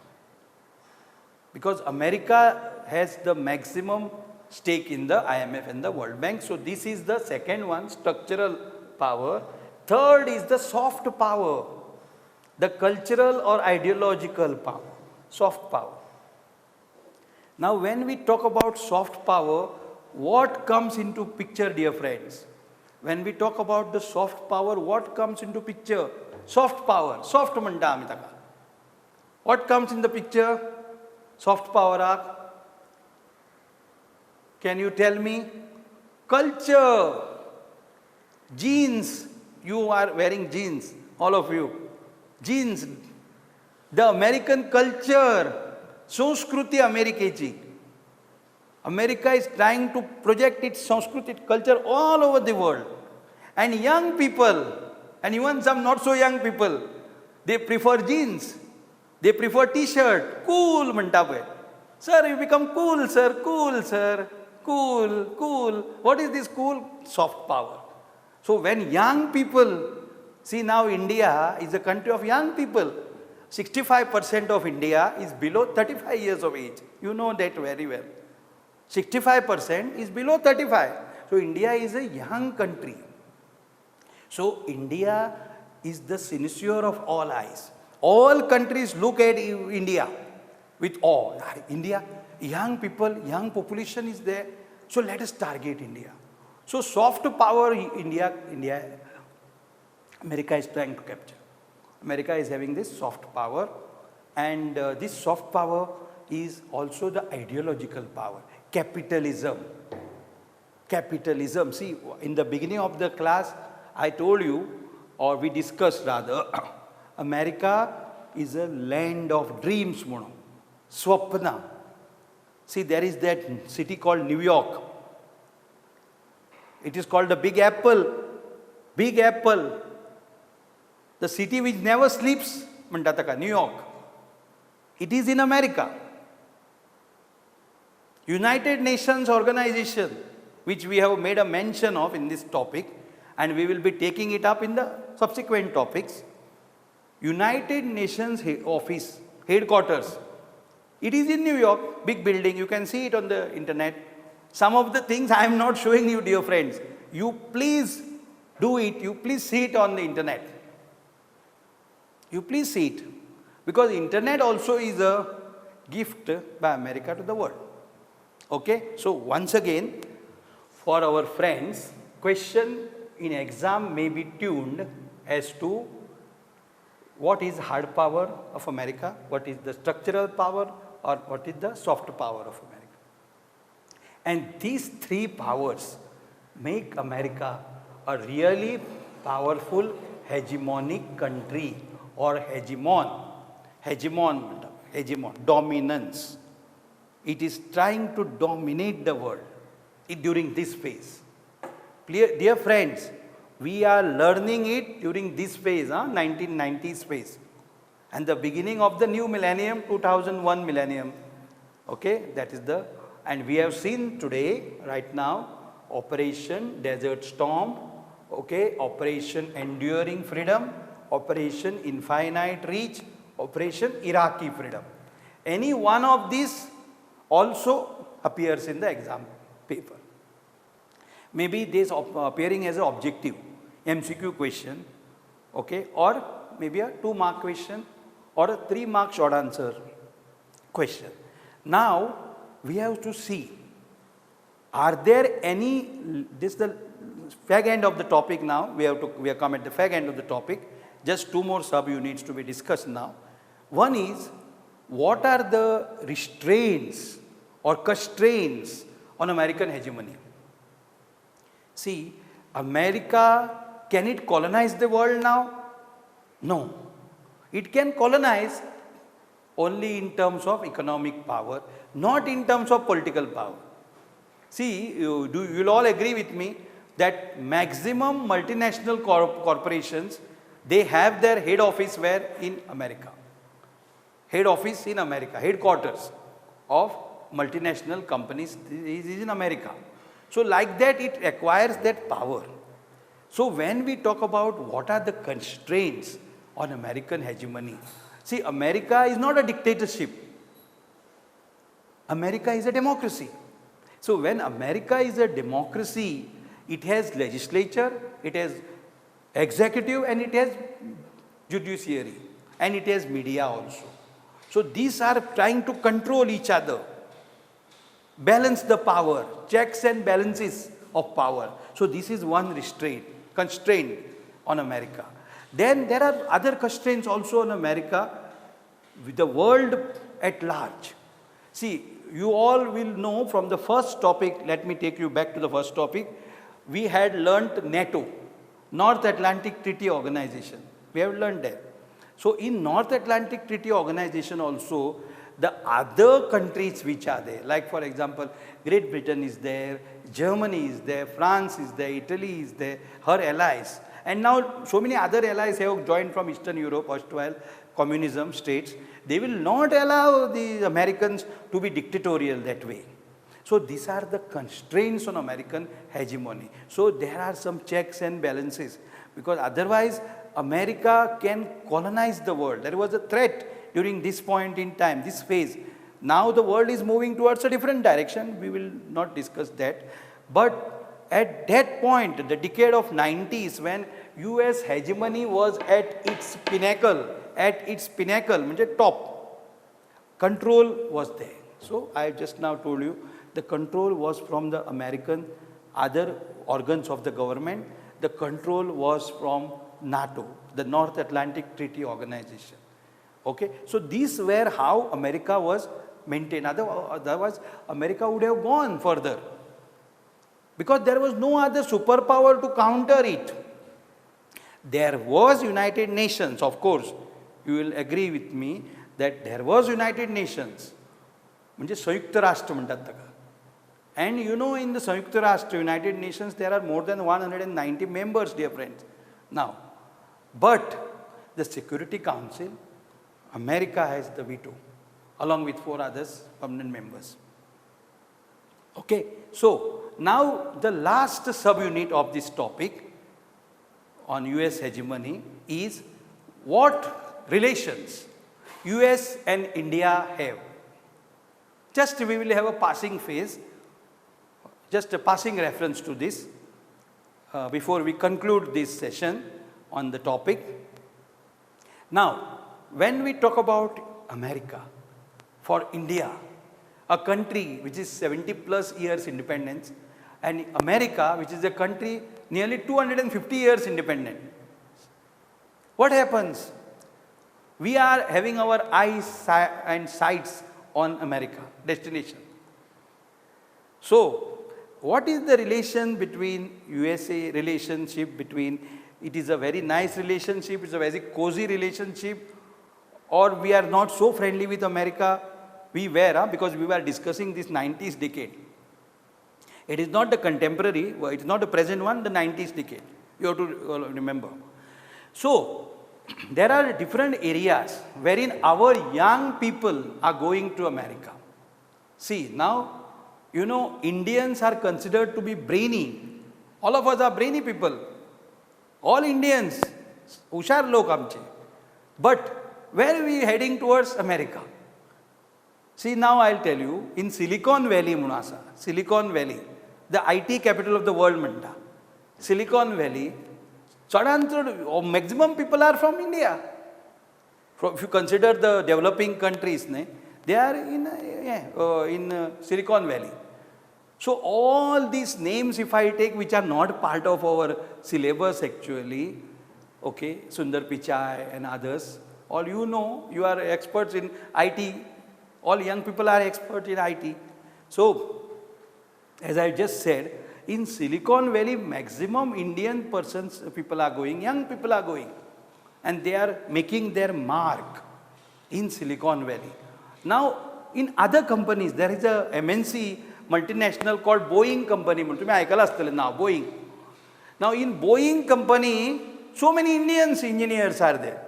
Because America has the maximum stake in the IMF and the World Bank. So this is the second one, structural power. Third is the soft power, the cultural or ideological power, soft power. Now when we talk about soft power, what comes into picture, dear friends? When we talk about the soft power, what comes into picture? Soft power, soft manta ami taka. What comes in the picture? Soft power. Can you tell me? Culture, jeans. You are wearing jeans, all of you. Jeans. The American culture, Sanskruti Amerikechi. America is trying to project its Sanskritic culture all over the world. And young people, and even some not so young people, they prefer jeans. They prefer t-shirt. Cool, manta. Sir, you become cool, sir. Cool, sir. Cool, cool. What is this cool? Soft power. So when young people, see now India is a country of young people. 65% of India is below 35 years of age. You know that very well. 65% is below 35. So India is a young country. So India is the cynosure of all eyes. All countries look at India with awe. India, young people, young population is there. So let us target India. So soft power America is trying to capture. America is having this soft power, and this soft power is also the ideological power. Capitalism. Capitalism. See, in the beginning of the class, I told you, or we discussed rather, America is a land of dreams, Mono. Swapna. See, there is that city called New York. It is called the Big Apple. Big Apple. The city which never sleeps, Mandataka, New York. It is in America. United Nations organization, which we have made a mention of in this topic, and we will be taking it up in the subsequent topics. United Nations office, headquarters, it is in New York, big building, you can see it on the internet. Some of the things I am not showing you, dear friends. You please do it, you please see it on the internet. You please see it. Because internet also is a gift by America to the world. Okay, so once again, for our friends, question in exam may be tuned as to what is hard power of America, what is the structural power, or what is the soft power of America. And these three powers make America a really powerful hegemonic country, or hegemon, dominance. It is trying to dominate the world during this phase. Dear friends, we are learning it during this phase, 1990s phase, and the beginning of the new millennium, 2001 millennium. Okay, that is the, and we have seen today, right now, Operation Desert Storm, okay, Operation Enduring Freedom, Operation Infinite Reach, Operation Iraqi Freedom. Any one of these also appears in the exam paper. Maybe this appearing as an objective MCQ question, okay, or maybe a 2-mark question or a 3-mark short answer question. Now we have to see, are there any, this is the fag end of the topic now, we have come at the fag end of the topic, just 2 more sub-units to be discussed now. One is, what are the restraints or constraints on American hegemony? See, America, can it colonize the world now? No. It can colonize only in terms of economic power, not in terms of political power. See, you'll all agree with me, that maximum multinational corporations, they have their head office where? In America. Head office in America, headquarters of multinational companies is in America. So like that, it acquires that power. So when we talk about what are the constraints on American hegemony, see, America is not a dictatorship. America is a democracy. So when America is a democracy, it has legislature, it has executive, and it has judiciary, and it has media also. So these are trying to control each other, balance the power, checks and balances of power. So this is one constraint on America. Then there are other constraints also on America with the world at large. See, you all will know from the first topic, let me take you back to the first topic, we had learnt NATO, North Atlantic Treaty Organization. We have learned that. So in North Atlantic Treaty Organization also, the other countries which are there, like for example, Great Britain is there, Germany is there, France is there, Italy is there, her allies. And now so many other allies have joined from Eastern Europe, erstwhile communism states. They will not allow the Americans to be dictatorial that way. So these are the constraints on American hegemony. So there are some checks and balances, because otherwise America can colonize the world. There was a threat during this point in time, this phase. Now the world is moving towards a different direction. We will not discuss that. But at that point, the decade of 90s, when US hegemony was at its pinnacle, means top, control was there. So I just now told you, the control was from the American other organs of the government. The control was from NATO, the North Atlantic Treaty Organization. Okay, so these were how America was maintained. Otherwise, America would have gone further, because there was no other superpower to counter it. There was United Nations, of course. You will agree with me that there was United Nations. म्हणजे संयुक्त राष्ट्र म्हणतात ताका. And you know, in the Sayukta Rashtra, United Nations, there are more than 190 members, dear friends. Now, but the Security Council, America has the veto, along with 4 others permanent members. Okay, so now the last subunit of this topic on US hegemony is what relations US and India have. Just we will have a passing phase, just a passing reference to this before we conclude this session on the topic. Now, when we talk about America, for India, a country which is 70 plus years independence, and America, which is a country nearly 250 years independent, what happens? We are having our eyes and sights on America, destination. So, what is the relation between USA relationship between, it is a very nice relationship, it's a very cozy relationship, or we are not so friendly with America? We were, because we were discussing this 90s decade. It is not the contemporary, it is not the present one, the 90s decade. You have to remember. So, there are different areas wherein our young people are going to America. See, now, you know, Indians are considered to be brainy. All of us are brainy people. All Indians, hushar lok amche. But where are we heading towards? America. See, now I'll tell you, in Silicon Valley, Munasa, Silicon Valley, the IT capital of the world, Manta. Silicon Valley, maximum people are from India. If you consider the developing countries, they are in Silicon Valley. So all these names, if I take, which are not part of our syllabus actually, okay, Sundar Pichai and others, all you know, you are experts in IT, all young people are experts in IT. So, as I just said, in Silicon Valley, maximum Indian people are going, young people are going, and they are making their mark in Silicon Valley. Now, in other companies, there is a MNC multinational called Boeing company. तुम्ही ऐकलं असतील नाव Boeing. Now in Boeing company, so many Indians engineers are there.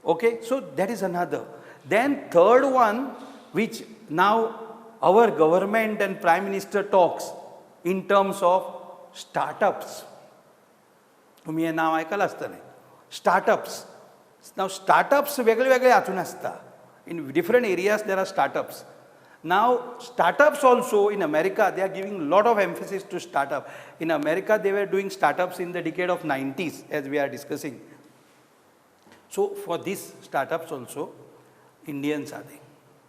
Okay, so that is another. Then third one, which now our government and Prime Minister talks in terms of startups. तुम्ही हे नाव ऐकलं असतले. Startups. Now startups वेगळे वेगळे हातून असता. In different areas there are startups. Now startups also in America, they are giving a lot of emphasis to startup. In America they were doing startups in the decade of 90s as we are discussing. So for these startups also Indians are there.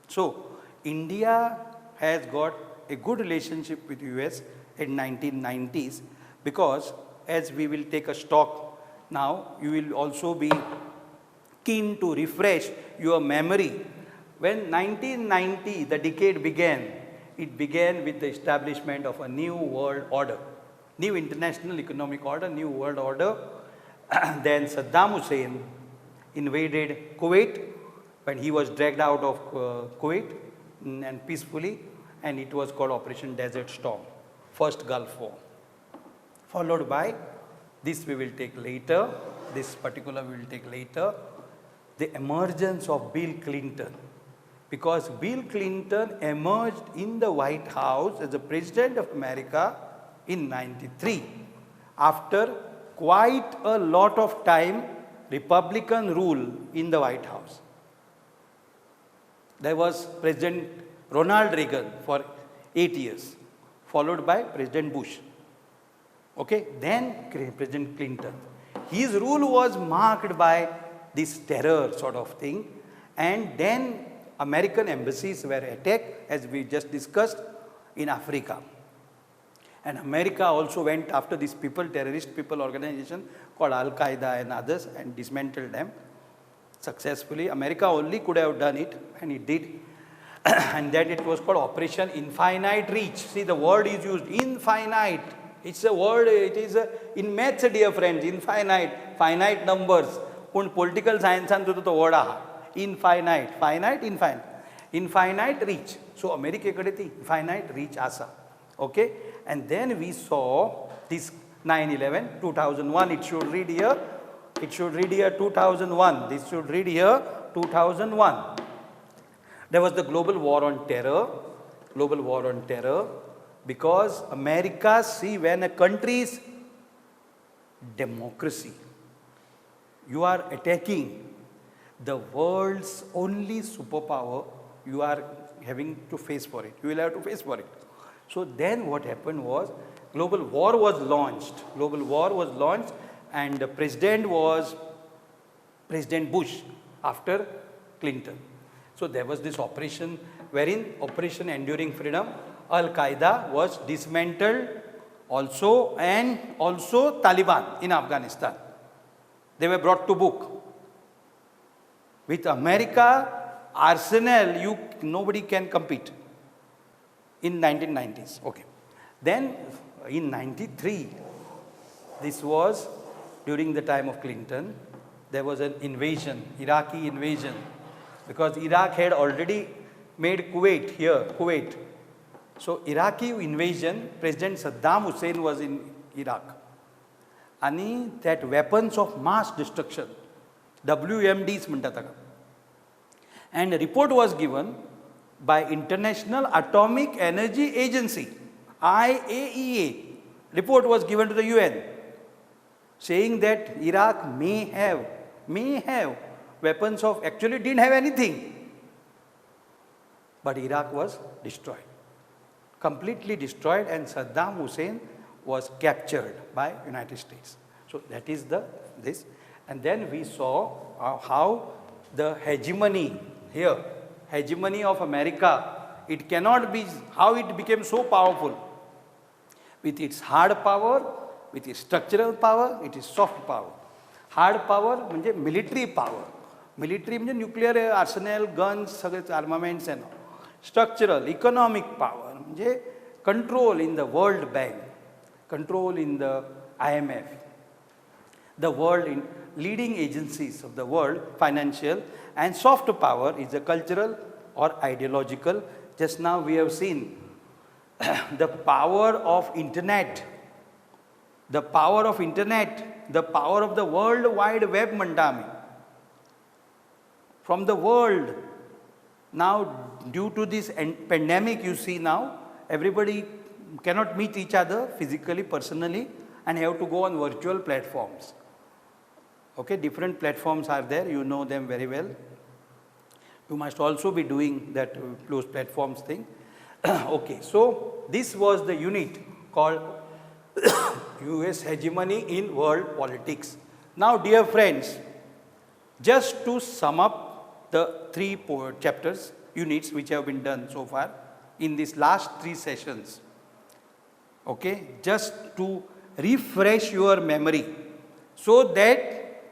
So India has got a good relationship with US in 1990s because as we will take a stock now, you will also be keen to refresh your memory. When 1990, the decade began, it began with the establishment of a new world order, new international economic order, new world order. Then Saddam Hussein invaded Kuwait when he was dragged out of Kuwait and peacefully, and it was called Operation Desert Storm, first Gulf War. Followed by, this we will take later, this particular we will take later, the emergence of Bill Clinton. Because Bill Clinton emerged in the White House as the President of America in 93 after quite a lot of time Republican rule in the White House. There was President Ronald Reagan for 8 years, followed by President Bush. Okay, then President Clinton. His rule was marked by this terror sort of thing, and then American embassies were attacked, as we just discussed, in Africa. And America also went after these people, terrorist people organization called Al-Qaeda and others, and dismantled them successfully. America only could have done it, and it did. And then it was called Operation Infinite Reach. See, the word is used, infinite. It's a word, it is in maths, dear friends, infinite, finite numbers. But political science and the word aha. Infinite, finite, infinite. Infinite reach. So America kade the infinite reach asa. Okay? And then we saw this 9/11, 2001. It should read here. It should read here 2001. This should read here 2001. There was the global war on terror. Global war on terror. Because America, see, when a country's democracy, you are attacking the world's only superpower, you are having to face for it. You will have to face for it. So then what happened was, global war was launched. Global war was launched, and the president was President Bush after Clinton. So there was this operation wherein Operation Enduring Freedom, Al-Qaeda was dismantled also, and also Taliban in Afghanistan. They were brought to book. With America arsenal, nobody can compete in 1990s. Okay. Then in 93, this was during the time of Clinton, there was an invasion, Iraqi invasion, because Iraq had already made Kuwait here, Kuwait. So Iraqi invasion, President Saddam Hussein was in Iraq. And that weapons of mass destruction, WMDs म्हणतात ताका. And a report was given by International Atomic Energy Agency, IAEA. Report was given to the UN saying that Iraq may have weapons of, actually didn't have anything. But Iraq was destroyed, completely destroyed, and Saddam Hussein was captured by United States. So that is this. And then we saw how the hegemony here, hegemony of America, it cannot be, how it became so powerful. With its hard power, with its structural power, it is soft power. Hard power means military power. Military means nuclear arsenal, guns, armaments and all. Structural, economic power means control in the World Bank, control in the IMF, the world in leading agencies of the world, financial, and soft power is a cultural or ideological. Just now we have seen the power of internet the power of internet, the power of the world wide web म्हणता आम्ही. From the world. Now due to this pandemic you see now, everybody cannot meet each other physically, personally, and have to go on virtual platforms. Okay, different platforms are there, you know them very well. You must also be doing that those platforms thing. Okay, so this was the unit called US hegemony in world politics. Now dear friends, just to sum up the three chapters, units which have been done so far in these last 3 sessions. Okay, just to refresh your memory so that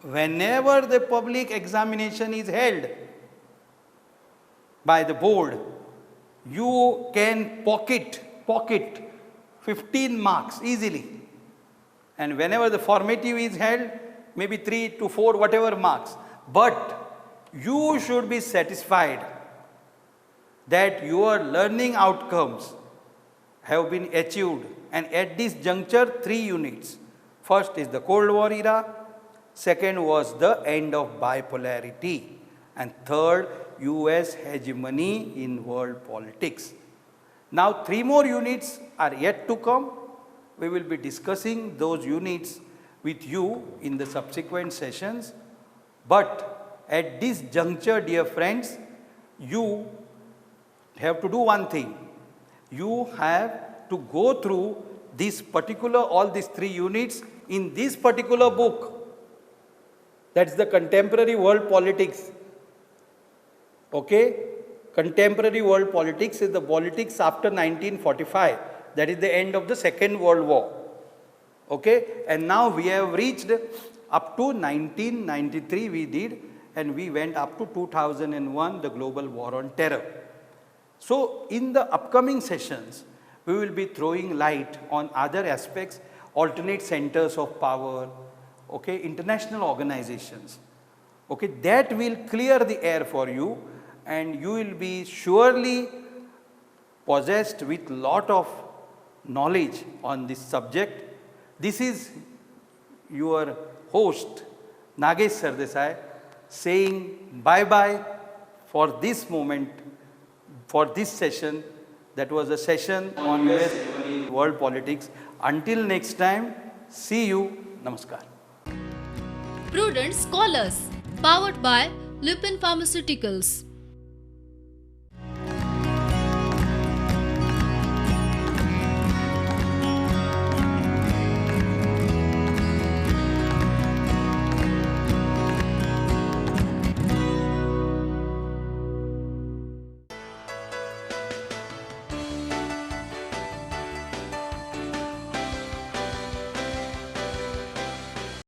whenever the public examination is held by the board, you can pocket 15 marks easily. And whenever the formative is held, maybe 3 to 4 whatever marks. But you should be satisfied that your learning outcomes have been achieved, and at this juncture 3 units. First is the Cold War era, second was the end of bipolarity, and third US hegemony in world politics. Now 3 more units are yet to come. We will be discussing those units with you in the subsequent sessions. But at this juncture, dear friends, you have to do one thing. You have to go through all these 3 units in this particular book. That's the Contemporary World Politics. Okay? Contemporary world politics is the politics after 1945. That is the end of the Second World War. Okay? And now we have reached up to 1993 we did, and we went up to 2001, the global war on terror. So in the upcoming sessions, we will be throwing light on other aspects, alternate centers of power, okay, international organizations. Okay, that will clear the air for you, and you will be surely possessed with lot of knowledge on this subject. This is your host, Nagesh Sardesai, saying bye-bye for this moment, for this session. That was a session on US world politics. Until next time, see you. Namaskar. Prudent Scholars, powered by Lupin Pharmaceuticals.